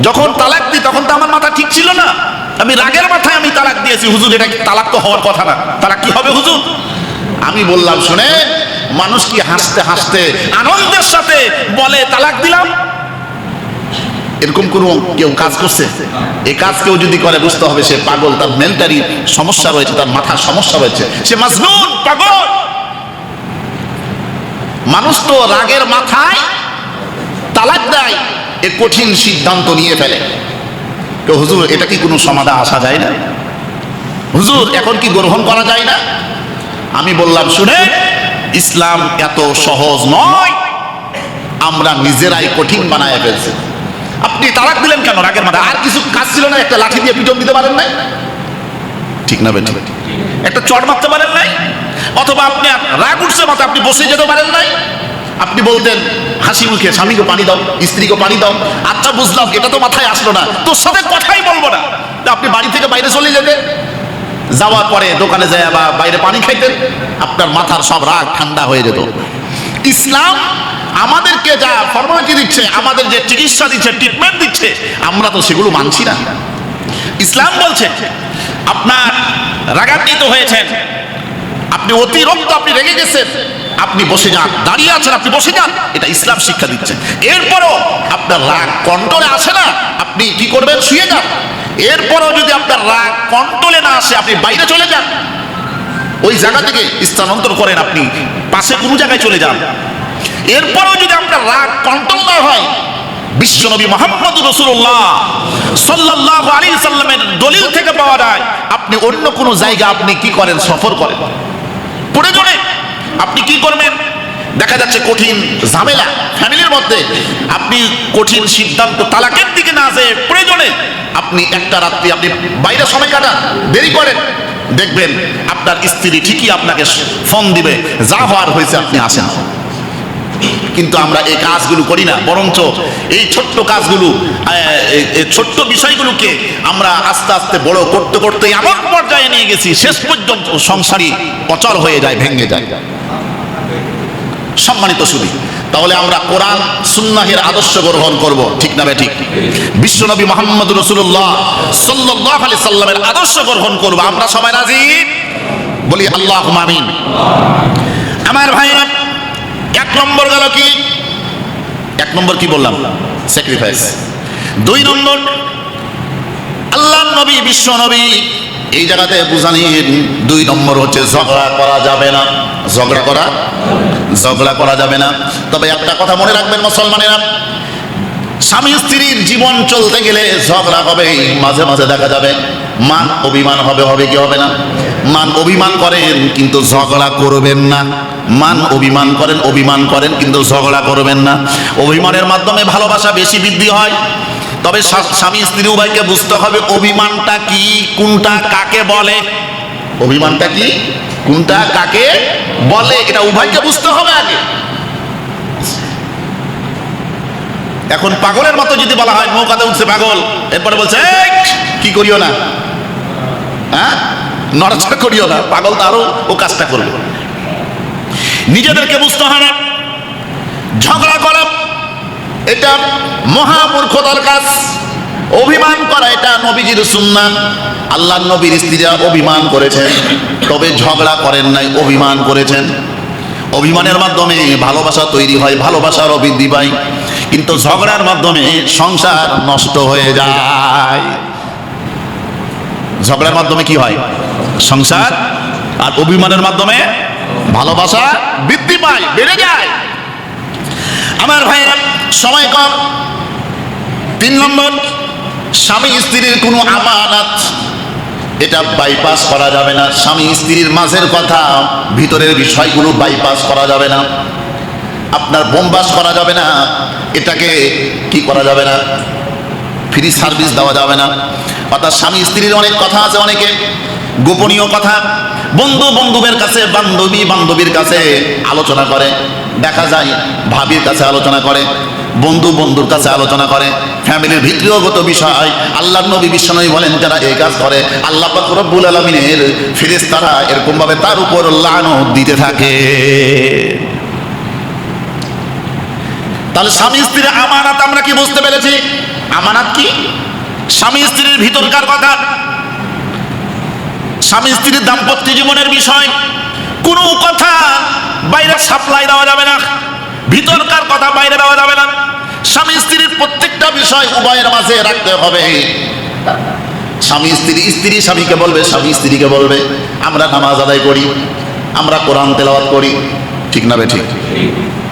যখন তালাক দিই তখন তো আমার মাথা ঠিক ছিল না, আমি রাগের মাথায় আমি তালাক দিয়েছি। হুজুর এটা তালাক তো হওয়ার কথা না, তালাক কি হবে হুজুর? আমি বললাম শুনে, মানুষ কি হাসতে হাসতে আনন্দের সাথে বলে তালাক দিলাম? এরকম কোন কেউ কাজ করছে? এই কাজ কেউ যদি করে বুঝতে হবে সে পাগল, তার মেন্টালি সমস্যা রয়েছে, তার মাথার সমস্যা রয়েছে, সে মাজনুন, পাগল। মানুষ তো রাগের মাথায় তালাক দেয়, এ কঠিন সিদ্ধান্ত নিয়ে ফেলে। তো হুজুর এটা কি কোনো সমাধান আসা যায় না? হুজুর এখন কি গ্রহণ করা যায় না? আমি বললাম শুনে, ইসলাম এত সহজ নয়, আমরা নিজেরাই কঠিন বানায় ফেলছি। আপনি তালাক দিলেন কেন? রাগের মাথায়। আর কিছু কাজ ছিল না? একটা লাঠি দিয়ে পিটন দিতে পারেন নাই? ঠিক না বেঠিক? একটা চড় মারতে পারেন নাই? অথবা আপনি রাগ উঠছে মাথা, আপনি বসে যেতে পারেন নাই? আপনি বলতেন হাসি মুখে, স্বামীকে পানি দাও, স্ত্রীকে পানি দাও। আচ্ছা বুঝলাম, এটা তো মাথায় আসলো না, তোর সাথে কথাই বলবো না। আপনি বাড়ি থেকে বাইরে চলে যেতেন, যাওয়ার পরে দোকানে যায় বা বাইরে পানি খাইতেন, আপনার মাথার সব রাগ ঠান্ডা হয়ে যেত। ইসলাম আমাদেরকে যা ফরমালিটি দিচ্ছে, আমাদের যে চিকিৎসা দিচ্ছে, ট্রিটমেন্ট দিচ্ছে, আমরা তো সেগুলো মানছি না। ইসলাম বলছে আপনার রাগান্বিত হয়েছেন, আপনি অতিরিক্ত আপনি রেগে গেছেন, আপনি বসে যান, দাঁড়িয়ে আছেন আপনি বসে যান, এটা ইসলাম শিক্ষা দিচ্ছে। এরপরও আপনার রাগ কন্ট্রোলে আসে না, আপনি কি করবেন? শুয়ে যান। এরপরও যদি আপনার রাগ কন্ট্রোলে না আসে, আপনি বাইরে চলে যান, ওই জায়গা থেকে স্থানান্তর করেন, আপনি পাশে কোনো জায়গায় চলে যান। এরপরও যদি আপনার রাগ কন্ট্রোল না হয়, বিশ্বনবী মুহাম্মদ রাসূলুল্লাহ সাল্লাল্লাহু আলাইহি সাল্লামের দলিল থেকে পাওয়া যায়, আপনি অন্য কোনো জায়গা আপনি কি করেন? সফর করেন। প্রয়োজনে আপনি কি করবেন? দেখা যাচ্ছে কঠিন ঝামেলা ফ্যামিলির মধ্যে, আপনি কঠিন সিদ্ধান্ত তালাকের দিকে না যেয়ে প্রয়োজনে আপনি একটা রাত্রি আপনি বাইরে সময় কাটান, দেরি করেন, দেখবেন আপনার স্ত্রী ঠিকই আপনাকে ফোন দিবে, যা হওয়ার হয়েছে আপনি আসেন। কিন্তু আমরা এই কাজগুলো করি না, বরঞ্চ এই ছোট্ট কাজগুলো, এই ছোট্ট বিষয়গুলোকে আমরা আস্তে আস্তে বড় করতে করতে এমন পর্যায়ে নিয়ে গেছি, শেষ পর্যন্ত সংসারই অচল হয়ে যায়, ভেঙে যায়। সম্মানিত শুধু তাহলে আমরা কোরআন সুন্নাহের আদর্শ গ্রহণ করব, ঠিক না ঠিক? বিশ্বনবী মুহাম্মদ রাসূলুল্লাহ সাল্লাল্লাহু আলাইহি সাল্লামের আদর্শ গ্রহণ করব। আমরা সবাই রাজি? বলি আল্লাহুম্মা আমিন। আমার ভাইরা, এক নম্বর গেল কি? এক নম্বর কি বললাম? স্যাক্রিফাইস। দুই নম্বর, আল্লাহর নবী বিশ্ব নবী এই জায়গাতে বুঝালেন, দুই নম্বর হচ্ছে ঝগড়া করা যাবে না। ঝগড়া করা যাবে না। তবে একটা কথা মনে রাখবেন মুসলমানেরা, স্বামী স্ত্রীর জীবন চলতে গেলে ঝগড়া হবে, মাঝে মাঝে দেখা যাবে মান অভিমান হবে। হবে কি হবে না? মান অভিমান করেন কিন্তু ঝগড়া করবেন না। মান অভিমান করেন, অভিমান করেন কিন্তু ঝগড়া করবেন না। অভিমানের মাধ্যমে ভালোবাসা বেশি বৃদ্ধি হয়। তবে স্বামী স্ত্রী উভয়কে বুঝতে হবে অভিমানটা কি, কোনটা কাকে বলে। অভিমানটা কি, কোনটা কাকে বলে, এটা উভয়কে বুঝতে হবে আগে। এখন পাগলের মতো যদি বলা হয়, নৌকাতে উঠছে পাগল, এরপরে বলছে কি করিও না, হ্যাঁ নড়াচড়া করিও না, পাগল তো আরো ও কাজটা করবে। নিজেদেরকে বুঝতে হবে, ঝগড়া করা এটা মহামূর্খতার কাজ। অভিমান করা এটা নবীজির সুন্নাহ। আল্লাহর নবীর স্ত্রীরা অভিমান করেছেন, তবে ঝগড়া করেন নাই, অভিমান করেছেন। অভিমানের মাধ্যমে ভালোবাসা তৈরি হয়, ভালোবাসারও বৃদ্ধি পায়, কিন্তু ঝগড়ার মাধ্যমে সংসার নষ্ট হয়ে যায়। ঝগড়ার মাধ্যমে কি হয়? সংসার। আর অভিমানের মাধ্যমে ভালোবাসা বৃদ্ধি পায়, বেড়ে যায়। আমার ভাইরা, সময় কম। তিন নম্বর, স্বামী স্ত্রীর কোনো আমানত এটা বাইপাস করা যাবে না। স্বামী স্ত্রীর মাঝের কথা, ভিতরের বিষয়গুলো বাইপাস করা যাবে না, আপনার বোমবাস করা যাবে না, এটাকে কি করা যাবে না? ফ্রি সার্ভিস দেওয়া যাবে না। অর্থাৎ স্বামী স্ত্রীর অনেক কথা আছে, অনেকে গোপনীয় কথা বন্ধু বন্ধুদের কাছে, বান্ধবী বান্ধবীর কাছে আলোচনা করে। দেখা যায় ভাবির কাছে আলোচনা করে, বন্ধু বন্ধুর কাছে আলোচনা করে, ফ্যামিলির ভিতরগত বিষয়। আল্লাহর নবী বিশ্বনবী বলেন, যারা এই কাজ করে আল্লাহ পাক রব্বুল আলামিনের ফেরেশতারা এরকম ভাবে তার উপর লানত দিতে থাকে। তাহলে স্বামী স্ত্রীর আমানত আমরা কি বুঝতে পেরেছি? আমানত কি? স্বামী স্ত্রীর ভিতরকার কথা, স্বামী স্ত্রীর দাম্পত্য জীবনের বিষয়, কোনো কথা বাইরে সাপ্লাই দেওয়া যাবে না, ভিতরকার কথা বাইরে দেওয়া যাবে না। স্বামী স্ত্রীর প্রত্যেকটা বিষয় উভয়ের মাঝে রাখতে হবে। স্বামী স্ত্রী, স্ত্রী স্বামীকে বলবে, স্বামী স্ত্রীকে বলবে। আমরা নামাজ আদায় করি, আমরা কোরআন তেলাওয়াত করি, ঠিক না বে ঠিক?